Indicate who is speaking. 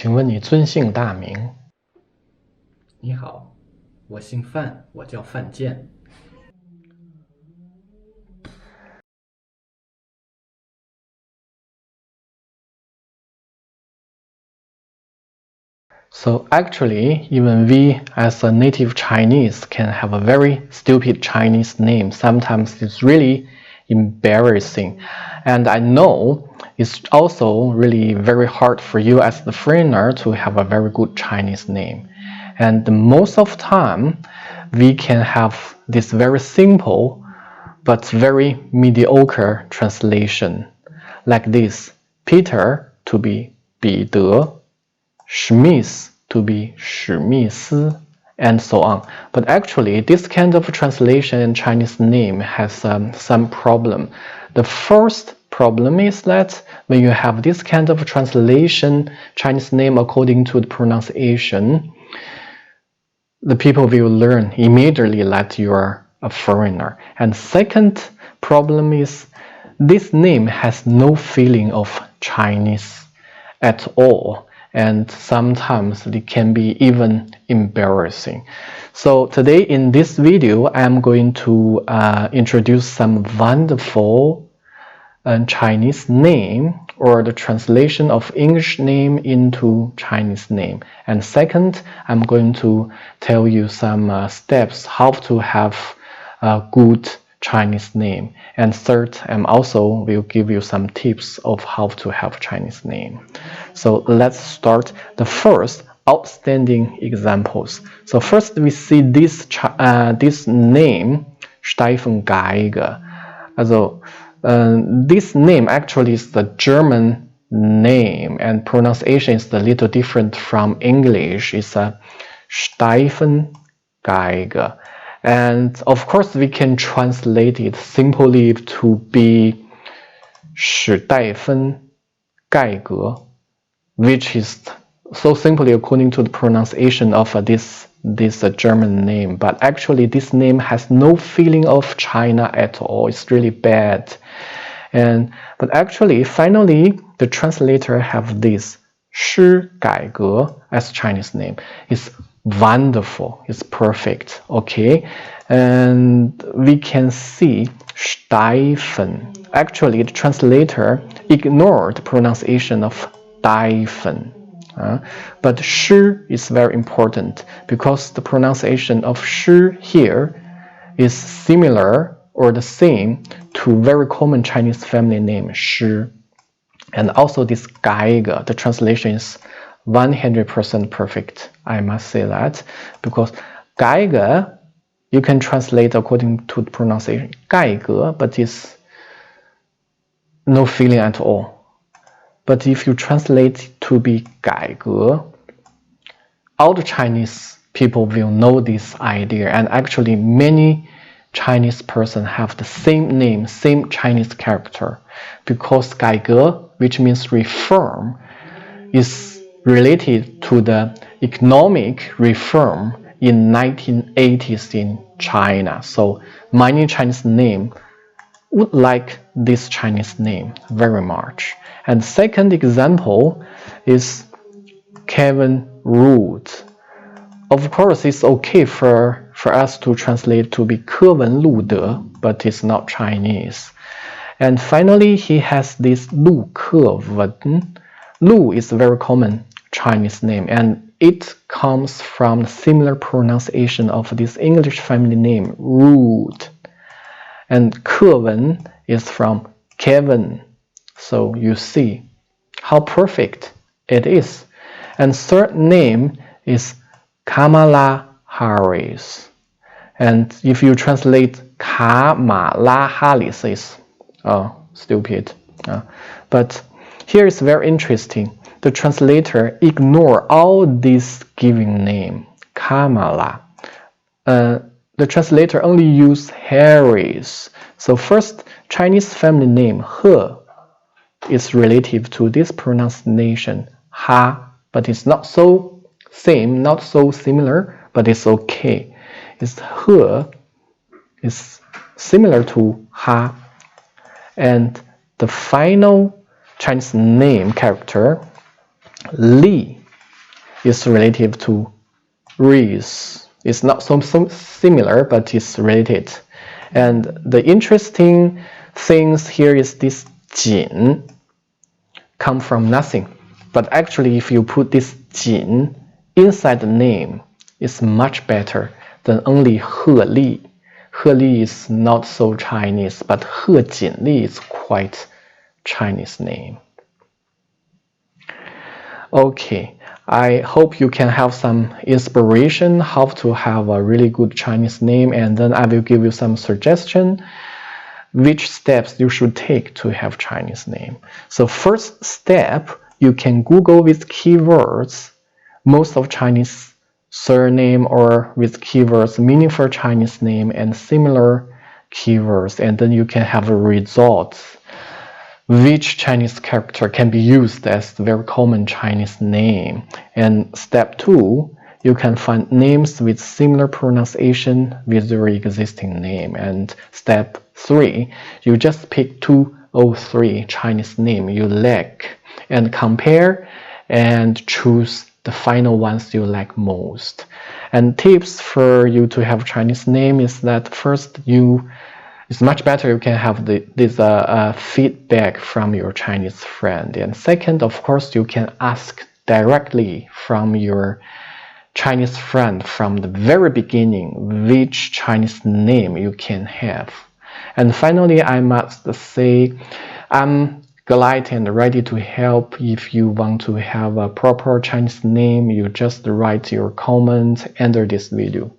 Speaker 1: 请问你尊姓大名？
Speaker 2: 你好，我姓范，我叫范建。
Speaker 1: So actually, even we as a native Chinese can have a very stupid Chinese name. Sometimes it's really embarrassing. And I know it's also really very hard for you as the foreigner to have a very good Chinese name. And most of the time, we can have this very simple but very mediocre translation. Like this, Peter to be 彼得, Schmitz to be 史密斯, and so on. But actually, this kind of translation in Chinese name has some problem. The first problem is that when you have this kind of translation, Chinese name according to the pronunciation, the people will learn immediately that you are a foreigner. And second problem is this name has no feeling of Chinese at all. And sometimes it can be even embarrassing. So today in this video, I'm going to introduce some wonderful Chinese name or the translation of English name into Chinese name. And second, I'm going to tell you some steps how to have a good Chinese name. And third, I'm also will give you some tips of how to have Chinese name. So let's start the first outstanding examples. So first we see this name, Stefan Geiger. Also, this name actually is the German name and pronunciation is a little different from English. It's a Stefan Geiger. And of course, we can translate it simply to be 史代芬盖格, which is so simply according to the pronunciation of this German name. But actually, this name has no feeling of China at all. It's really bad. But actually, finally, the translator have this 史改革 as Chinese name. It's wonderful. It's perfect. Okay, and we can see Steifen. Actually, the translator ignored the pronunciation of Steifen. But 诗 is very important because the pronunciation of 诗 here is similar or the same to very common Chinese family name 诗. And also this Geiger, the translation is 100% perfect. I must say that because Geiger, you can translate according to the pronunciation 盖革, but it's no feeling at all. But if you translate to be 改革, all the Chinese people will know this idea. And actually, many Chinese person have the same name, same Chinese character. Because 改革, which means reform, is related to the economic reform in 1980s in China. So many Chinese name would like this Chinese name very much. And second example is Kevin Root. Of course, it's okay for us to translate to be 柯文路德, but it's not Chinese. And finally, he has this 陆克文. Lu is a very common Chinese name, and it comes from the similar pronunciation of this English family name, Root. And 柯文 is from Kevin. So you see how perfect it is. And third name is Kamala Harris. And if you translate Kamala Harris, is stupid. But here is very interesting. The translator ignore all these given name, Kamala. The translator only use Harris. So first, Chinese family name He is relative to this pronunciation Ha, but it's not so same, not so similar, but it's okay. It's He is similar to Ha, and the final Chinese name character Li is relative to Reese. It's not so similar, but it's related. And the interesting things here is this 锦 come from nothing. But actually, if you put this 锦 inside the name, it's much better than only 贺丽. 贺丽 is not so Chinese, but 贺锦丽 is quite Chinese name. Okay, I hope you can have some inspiration how to have a really good Chinese name, and then I will give you some suggestion which steps you should take to have Chinese name. So first step, you can Google with keywords most of Chinese surname or with keywords meaningful Chinese name and similar keywords, and then you can have a result which Chinese character can be used as the very common Chinese name. And step 2, you can find names with similar pronunciation with your existing name. And step 3, you just pick 2 or 3 Chinese name you like and compare and choose the final ones you like most. And tips for you to have Chinese name is that first, it's much better you can have this feedback from your Chinese friend. And second, of course, you can ask directly from your Chinese friend from the very beginning which Chinese name you can have. And finally, I must say, I'm glad and ready to help. If you want to have a proper Chinese name, you just write your comment under this video.